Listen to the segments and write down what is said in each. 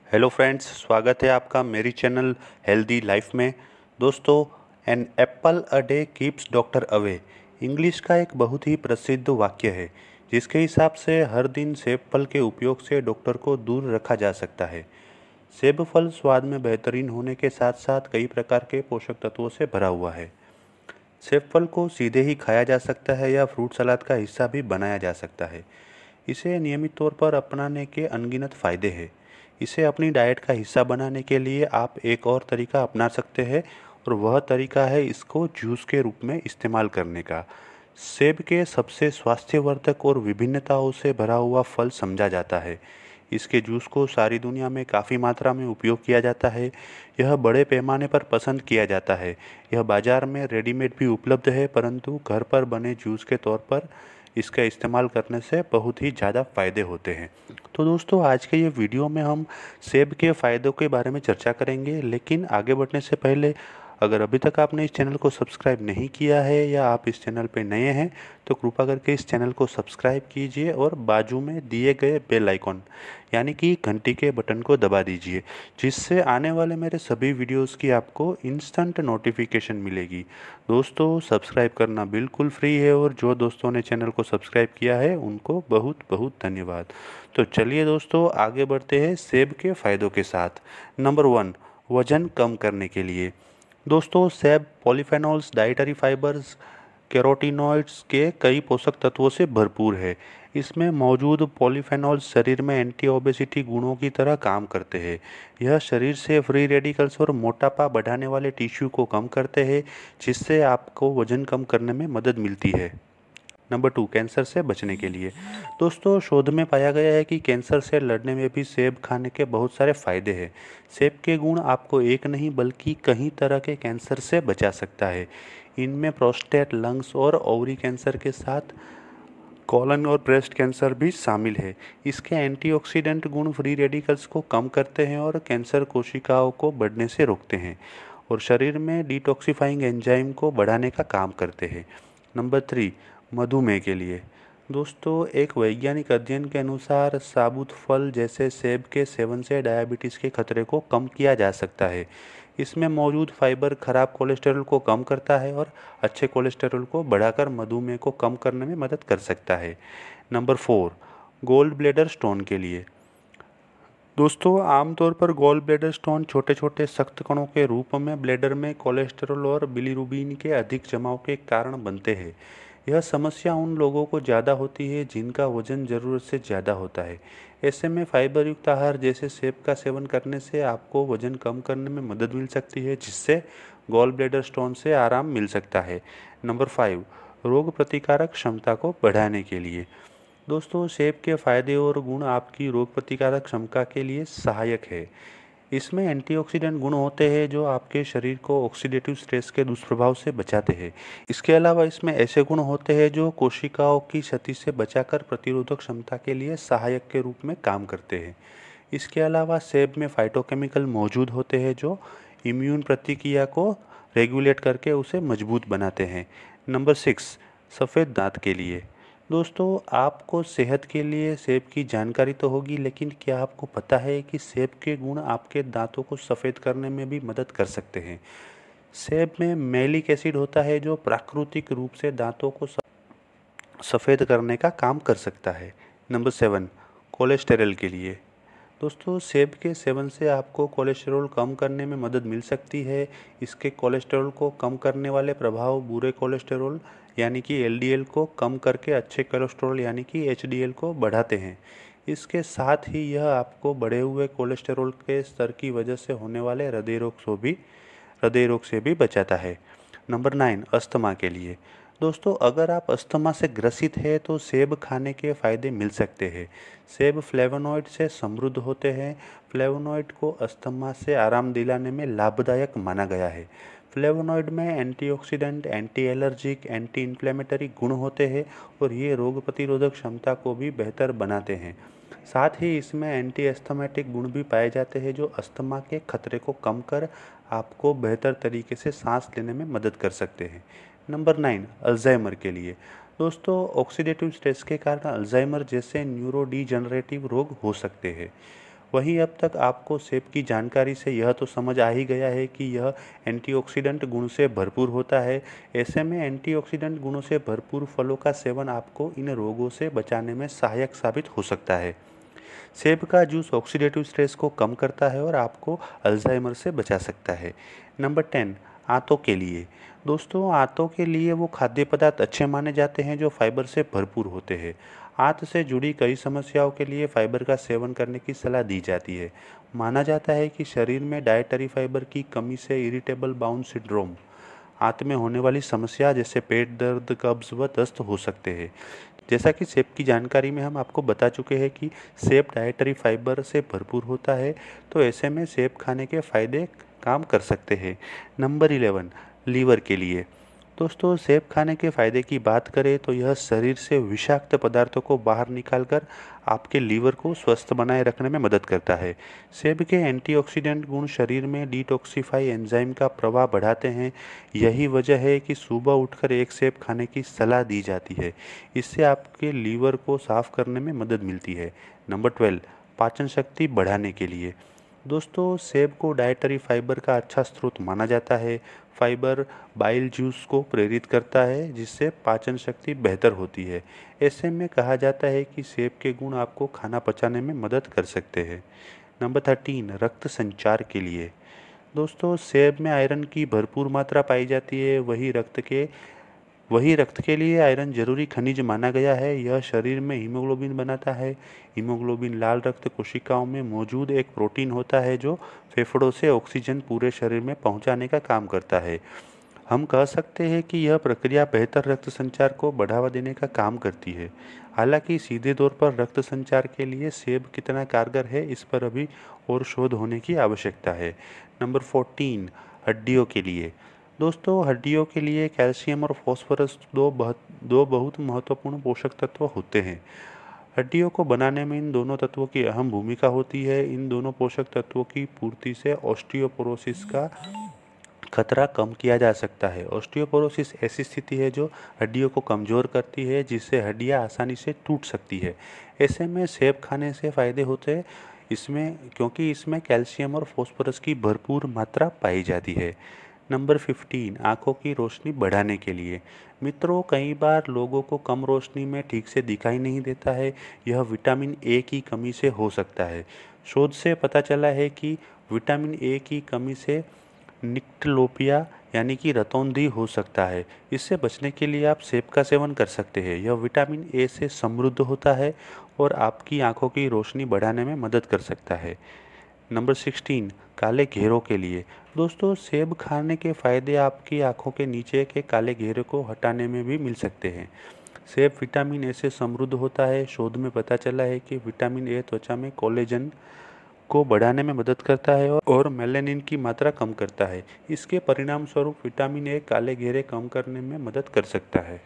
Hello friends, स्वागत है आपका मेरी चैनल हेल्दी लाइफ में। दोस्तों, an apple a day keeps doctor away English का एक बहुत ही प्रसिद्ध वाक्य है, जिसके हिसाब से हर दिन सेब फल के उपयोग से डॉक्टर को दूर रखा जा सकता है। सेब फल स्वाद में बेहतरीन होने के साथ साथ कई प्रकार के पोषक तत्वों से भरा हुआ है। सेब फल को सीधे ही खाया जा सकता है या फ्रूट सलाद का हिस्सा भी बनाया जा सकता है। इसे नियमित तौर पर अपनाने के अनगिनत फ़ायदे हैं। इसे अपनी डाइट का हिस्सा बनाने के लिए आप एक और तरीका अपना सकते हैं, और वह तरीका है इसको जूस के रूप में इस्तेमाल करने का। सेब के सबसे स्वास्थ्यवर्धक और विभिन्नताओं से भरा हुआ फल समझा जाता है। इसके जूस को सारी दुनिया में काफ़ी मात्रा में उपयोग किया जाता है। यह बड़े पैमाने पर पसंद किया जाता है। यह बाज़ार में रेडीमेड भी उपलब्ध है, परंतु घर पर बने जूस के तौर पर इसका इस्तेमाल करने से बहुत ही ज़्यादा फ़ायदे होते हैं। तो दोस्तों, आज के ये वीडियो में हम सेब के फ़ायदों के बारे में चर्चा करेंगे, लेकिन आगे बढ़ने से पहले अगर अभी तक आपने इस चैनल को सब्सक्राइब नहीं किया है या आप इस चैनल पर नए हैं, तो कृपा करके इस चैनल को सब्सक्राइब कीजिए और बाजू में दिए गए बेल आइकॉन यानी कि घंटी के बटन को दबा दीजिए, जिससे आने वाले मेरे सभी वीडियोस की आपको इंस्टेंट नोटिफिकेशन मिलेगी। दोस्तों, सब्सक्राइब करना बिल्कुल फ्री है, और जो दोस्तों ने चैनल को सब्सक्राइब किया है उनको बहुत बहुत धन्यवाद। तो चलिए दोस्तों, आगे बढ़ते हैं सेब के फ़ायदों के साथ। नंबर 1, वज़न कम करने के लिए। दोस्तों, सेब पॉलीफेनॉल्स, डाइटरी फाइबर्स, कैरोटीनॉइड्स के कई पोषक तत्वों से भरपूर है। इसमें मौजूद पॉलीफेनॉल्स शरीर में एंटी ओबेसिटी गुणों की तरह काम करते हैं। यह शरीर से फ्री रेडिकल्स और मोटापा बढ़ाने वाले टिश्यू को कम करते हैं, जिससे आपको वजन कम करने में मदद मिलती है। नंबर 2, कैंसर से बचने के लिए। दोस्तों, शोध में पाया गया है कि कैंसर से लड़ने में भी सेब खाने के बहुत सारे फायदे हैं। सेब के गुण आपको एक नहीं बल्कि कई तरह के कैंसर से बचा सकता है। इनमें प्रोस्टेट, लंग्स और ओवरी कैंसर के साथ कॉलन और ब्रेस्ट कैंसर भी शामिल है। इसके एंटीऑक्सीडेंट गुण फ्री रेडिकल्स को कम करते हैं और कैंसर कोशिकाओं को बढ़ने से रोकते हैं, और शरीर में डिटॉक्सिफाइंग एंजाइम को बढ़ाने का काम करते हैं। नंबर 3, मधुमेह के लिए। दोस्तों, एक वैज्ञानिक अध्ययन के अनुसार साबुत फल जैसे सेब के सेवन से डायबिटीज़ के खतरे को कम किया जा सकता है। इसमें मौजूद फाइबर खराब कोलेस्टेरॉल को कम करता है और अच्छे कोलेस्टेरॉल को बढ़ाकर मधुमेह को कम करने में मदद कर सकता है। नंबर 4, गोल्ड ब्लेडर स्टोन के लिए। दोस्तों, आमतौर पर गॉल ब्लैडर स्टोन छोटे छोटे सख्त कणों के रूप में ब्लैडर में कोलेस्टेरॉल और बिलीरुबिन के अधिक जमाव के कारण बनते हैं। यह समस्या उन लोगों को ज़्यादा होती है जिनका वजन ज़रूरत से ज़्यादा होता है। ऐसे में फाइबर युक्त आहार जैसे सेब का सेवन करने से आपको वजन कम करने में मदद मिल सकती है, जिससे गॉल ब्लैडर स्टोन से आराम मिल सकता है। नंबर 5, रोग प्रतिकारक क्षमता को बढ़ाने के लिए। दोस्तों, सेब के फायदे और गुण आपकी रोग प्रतिकारक क्षमता के लिए सहायक है। इसमें एंटीऑक्सीडेंट गुण होते हैं जो आपके शरीर को ऑक्सीडेटिव स्ट्रेस के दुष्प्रभाव से बचाते हैं। इसके अलावा इसमें ऐसे गुण होते हैं जो कोशिकाओं की क्षति से बचाकर प्रतिरोधक क्षमता के लिए सहायक के रूप में काम करते हैं। इसके अलावा सेब में फाइटोकेमिकल मौजूद होते हैं जो इम्यून प्रतिक्रिया को रेगुलेट करके उसे मजबूत बनाते हैं। नंबर 6, सफ़ेद दांत के लिए। दोस्तों, आपको सेहत के लिए सेब की जानकारी तो होगी, लेकिन क्या आपको पता है कि सेब के गुण आपके दांतों को सफ़ेद करने में भी मदद कर सकते हैं। सेब में मैलिक एसिड होता है जो प्राकृतिक रूप से दांतों को सफ़ेद करने का काम कर सकता है। नंबर 7, कोलेस्टेरॉल के लिए। दोस्तों, सेब के सेवन से आपको कोलेस्टेरॉल कम करने में मदद मिल सकती है। इसके कोलेस्टेरॉल को कम करने वाले प्रभाव बुरे कोलेस्टेरॉल यानी कि एलडीएल को कम करके अच्छे कोलेस्टेरॉल यानी कि एचडीएल को बढ़ाते हैं। इसके साथ ही यह आपको बढ़े हुए कोलेस्टेरॉल के स्तर की वजह से होने वाले हृदय रोग से भी बचाता है। नंबर 9, अस्थमा के लिए। दोस्तों, अगर आप अस्थमा से ग्रसित हैं तो सेब खाने के फायदे मिल सकते हैं। सेब फ्लेवोनॉइड से समृद्ध होते हैं। फ्लेवोनॉइड को अस्थमा से आराम दिलाने में लाभदायक माना गया है। फ्लेवोनॉइड में antioxidant, anti allergic, anti inflammatory गुण होते हैं, और ये रोग प्रतिरोधक क्षमता को भी बेहतर बनाते हैं। साथ ही इसमें एंटी एस्थमेटिक गुण भी पाए जाते हैं जो अस्थमा के खतरे को कम कर आपको बेहतर तरीके से सांस लेने में मदद कर सकते हैं। नंबर 9, अल्जाइमर के लिए। दोस्तों, ऑक्सीडेटिव स्ट्रेस के कारण अल्जाइमर जैसे न्यूरो डिजनरेटिव रोग हो सकते हैं। वहीं अब तक आपको सेब की जानकारी से यह तो समझ आ ही गया है कि यह एंटीऑक्सीडेंट गुण से भरपूर होता है। ऐसे में एंटीऑक्सीडेंट गुणों से भरपूर फलों का सेवन आपको इन रोगों से बचाने में सहायक साबित हो सकता है। सेब का जूस ऑक्सीडेटिव स्ट्रेस को कम करता है और आपको अल्जाइमर से बचा सकता है। नंबर 10, आंतों के लिए। दोस्तों, आंतों के लिए वो खाद्य पदार्थ अच्छे माने जाते हैं जो फाइबर से भरपूर होते हैं। आंत से जुड़ी कई समस्याओं के लिए फाइबर का सेवन करने की सलाह दी जाती है। माना जाता है कि शरीर में डाइटरी फाइबर की कमी से इरिटेबल बाउल सिंड्रोम, आंत में होने वाली समस्या जैसे पेट दर्द, कब्ज व दस्त हो सकते हैं। जैसा कि सेब की जानकारी में हम आपको बता चुके हैं कि सेब डाइटरी फाइबर से भरपूर होता है, तो ऐसे में सेब खाने के फायदे काम कर सकते हैं। नंबर 11, लीवर के लिए। दोस्तों, सेब खाने के फायदे की बात करें तो यह शरीर से विषाक्त पदार्थों को बाहर निकालकर आपके लीवर को स्वस्थ बनाए रखने में मदद करता है। सेब के एंटीऑक्सीडेंट गुण शरीर में डिटॉक्सिफाई एंजाइम का प्रवाह बढ़ाते हैं। यही वजह है कि सुबह उठकर एक सेब खाने की सलाह दी जाती है। इससे आपके लीवर को साफ करने में मदद मिलती है। नंबर 12, पाचन शक्ति बढ़ाने के लिए। दोस्तों, सेब को डाइटरी फाइबर का अच्छा स्रोत माना जाता है। फाइबर बाइल जूस को प्रेरित करता है जिससे पाचन शक्ति बेहतर होती है। ऐसे में कहा जाता है कि सेब के गुण आपको खाना पचाने में मदद कर सकते हैं। नंबर 13, रक्त संचार के लिए। दोस्तों, सेब में आयरन की भरपूर मात्रा पाई जाती है। वही रक्त के लिए आयरन जरूरी खनिज माना गया है। यह शरीर में हीमोग्लोबिन बनाता है। हीमोग्लोबिन लाल रक्त कोशिकाओं में मौजूद एक प्रोटीन होता है जो फेफड़ों से ऑक्सीजन पूरे शरीर में पहुंचाने का काम करता है। हम कह सकते हैं कि यह प्रक्रिया बेहतर रक्त संचार को बढ़ावा देने का काम करती है। हालांकि सीधे तौर पर रक्त संचार के लिए सेब कितना कारगर है, इस पर अभी और शोध होने की आवश्यकता है। नंबर 14, हड्डियों के लिए। दोस्तों, हड्डियों के लिए कैल्शियम और फास्फोरस दो बहुत महत्वपूर्ण पोषक तत्व होते हैं। हड्डियों को बनाने में इन दोनों तत्वों की अहम भूमिका होती है। इन दोनों पोषक तत्वों की पूर्ति से ऑस्टियोपोरोसिस का खतरा कम किया जा सकता है। ऑस्टियोपोरोसिस ऐसी स्थिति है जो हड्डियों को कमज़ोर करती है जिससे हड्डियां आसानी से टूट सकती है। ऐसे में सेब खाने से फ़ायदे होते हैं क्योंकि इसमें कैल्शियम और फास्फोरस की भरपूर मात्रा पाई जाती है। नंबर 15, आँखों की रोशनी बढ़ाने के लिए। मित्रों, कई बार लोगों को कम रोशनी में ठीक से दिखाई नहीं देता है। यह विटामिन ए की कमी से हो सकता है। शोध से पता चला है कि विटामिन ए की कमी से निक्टलोपिया यानी कि रतौंधी हो सकता है। इससे बचने के लिए आप सेब का सेवन कर सकते हैं। यह विटामिन ए से समृद्ध होता है और आपकी आंखों की रोशनी बढ़ाने में मदद कर सकता है। नंबर 16, काले घेरों के लिए। दोस्तों, सेब खाने के फायदे आपकी आंखों के नीचे के काले घेरे को हटाने में भी मिल सकते हैं। सेब विटामिन ए से समृद्ध होता है। शोध में पता चला है कि विटामिन ए त्वचा में कोलेजन को बढ़ाने में मदद करता है और मेलानिन की मात्रा कम करता है। इसके परिणाम स्वरूप विटामिन ए काले घेरे कम करने में मदद कर सकता है।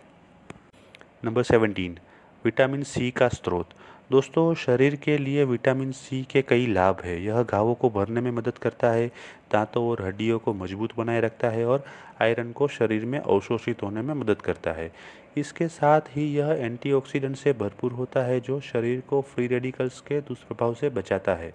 नंबर 17, विटामिन सी का स्रोत। दोस्तों, शरीर के लिए विटामिन सी के कई लाभ हैं। यह घावों को भरने में मदद करता है, दांतों और हड्डियों को मजबूत बनाए रखता है और आयरन को शरीर में अवशोषित होने में मदद करता है। इसके साथ ही यह एंटीऑक्सीडेंट से भरपूर होता है जो शरीर को फ्री रेडिकल्स के दुष्प्रभाव से बचाता है।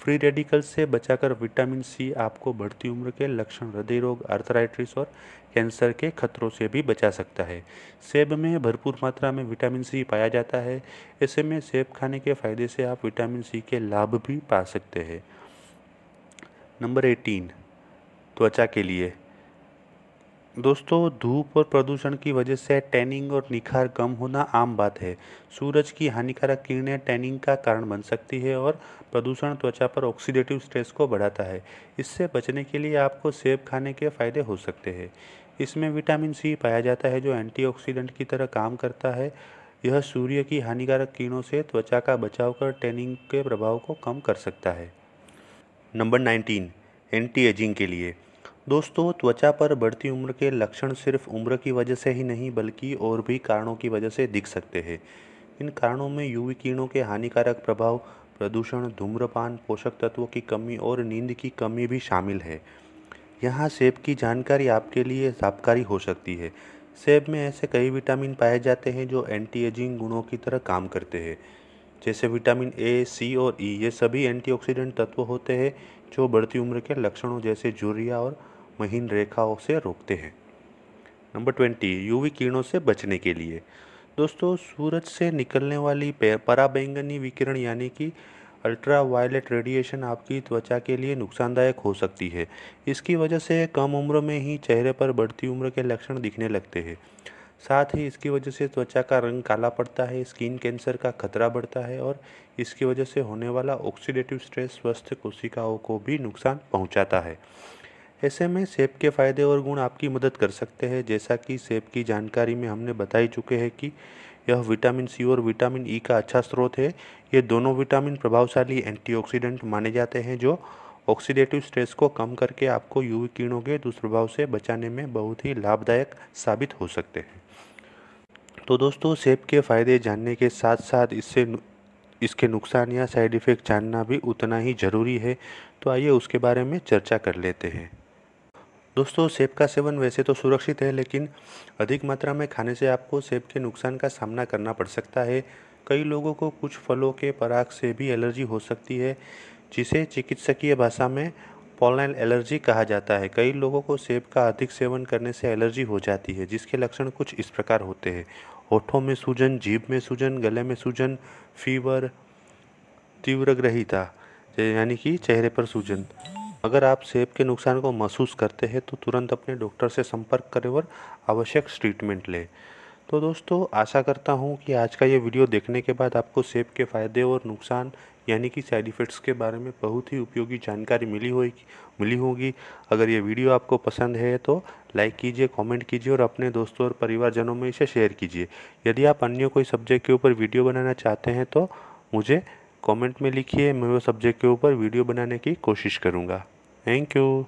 फ्री रेडिकल्स से बचाकर विटामिन सी आपको बढ़ती उम्र के लक्षण, हृदय रोग, आर्थराइटिस और कैंसर के खतरों से भी बचा सकता है। सेब में भरपूर मात्रा में विटामिन सी पाया जाता है। ऐसे में सेब खाने के फायदे से आप विटामिन सी के लाभ भी पा सकते हैं। नंबर 18, त्वचा के लिए। दोस्तों, धूप और प्रदूषण की वजह से टैनिंग और निखार कम होना आम बात है। सूरज की हानिकारक किरणें टैनिंग का कारण बन सकती है और प्रदूषण त्वचा पर ऑक्सीडेटिव स्ट्रेस को बढ़ाता है। इससे बचने के लिए आपको सेब खाने के फायदे हो सकते हैं। इसमें विटामिन सी पाया जाता है जो एंटीऑक्सीडेंट की तरह काम करता है। यह सूर्य की हानिकारक किरणों से त्वचा का बचाव कर टैनिंग के प्रभाव को कम कर सकता है। नंबर 19, एंटी एजिंग के लिए। दोस्तों, त्वचा पर बढ़ती उम्र के लक्षण सिर्फ उम्र की वजह से ही नहीं बल्कि और भी कारणों की वजह से दिख सकते हैं। इन कारणों में यूवी किरणों के हानिकारक प्रभाव, प्रदूषण, धूम्रपान, पोषक तत्वों की कमी और नींद की कमी भी शामिल है। यहाँ सेब की जानकारी आपके लिए लाभकारी हो सकती है। सेब में ऐसे कई विटामिन पाए जाते हैं जो एंटी एजिंग गुणों की तरह काम करते हैं। जैसे विटामिन ए, सी और ई, ये सभी एंटीऑक्सीडेंट तत्व होते हैं जो बढ़ती उम्र के लक्षणों जैसे झुर्रियाँ और महीन रेखाओं से रोकते हैं। नंबर 20, यूवी किरणों से बचने के लिए। दोस्तों, सूरज से निकलने वाली पराबैंगनी विकिरण यानी कि अल्ट्रा वायलेट रेडिएशन आपकी त्वचा के लिए नुकसानदायक हो सकती है। इसकी वजह से कम उम्र में ही चेहरे पर बढ़ती उम्र के लक्षण दिखने लगते हैं। साथ ही इसकी वजह से त्वचा का रंग काला पड़ता है, स्किन कैंसर का खतरा बढ़ता है और इसकी वजह से होने वाला ऑक्सीडेटिव स्ट्रेस स्वस्थ कोशिकाओं को भी नुकसान पहुंचाता है। ऐसे में सेब के फ़ायदे और गुण आपकी मदद कर सकते हैं। जैसा कि सेब की जानकारी में हमने बता ही चुके हैं कि यह विटामिन सी और विटामिन ई का अच्छा स्रोत है। ये दोनों विटामिन प्रभावशाली एंटीऑक्सीडेंट माने जाते हैं जो ऑक्सीडेटिव स्ट्रेस को कम करके आपको यूवी किरणों के दुष्प्रभाव से बचाने में बहुत ही लाभदायक साबित हो सकते हैं। तो दोस्तों, सेब के फ़ायदे जानने के साथ साथ इसके नुकसान या साइड इफ़ेक्ट जानना भी उतना ही ज़रूरी है। तो आइए उसके बारे में चर्चा कर लेते हैं। दोस्तों, सेब का सेवन वैसे तो सुरक्षित है, लेकिन अधिक मात्रा में खाने से आपको सेब के नुकसान का सामना करना पड़ सकता है। कई लोगों को कुछ फलों के पराग से भी एलर्जी हो सकती है, जिसे चिकित्सकीय भाषा में पॉलन एलर्जी कहा जाता है। कई लोगों को सेब का अधिक सेवन करने से एलर्जी हो जाती है, जिसके लक्षण कुछ इस प्रकार होते हैं: होठों में सूजन, जीभ में सूजन, गले में सूजन, फीवर, तीव्रग्रहिता यानी कि चेहरे पर सूजन। अगर आप सेब के नुकसान को महसूस करते हैं तो तुरंत अपने डॉक्टर से संपर्क करें और आवश्यक ट्रीटमेंट लें। तो दोस्तों, आशा करता हूँ कि आज का ये वीडियो देखने के बाद आपको सेब के फ़ायदे और नुकसान यानी कि साइड इफ़ेक्ट्स के बारे में बहुत ही उपयोगी जानकारी मिली होगी। अगर ये वीडियो आपको पसंद है तो लाइक कीजिए, कमेंट कीजिए और अपने दोस्तों और परिवारजनों में इसे शेयर कीजिए। यदि आप अन्य कोई सब्जेक्ट के ऊपर वीडियो बनाना चाहते हैं तो मुझे कमेंट में लिखिए, मैं वो सब्जेक्ट के ऊपर वीडियो बनाने की कोशिश करूँगा। Thank you.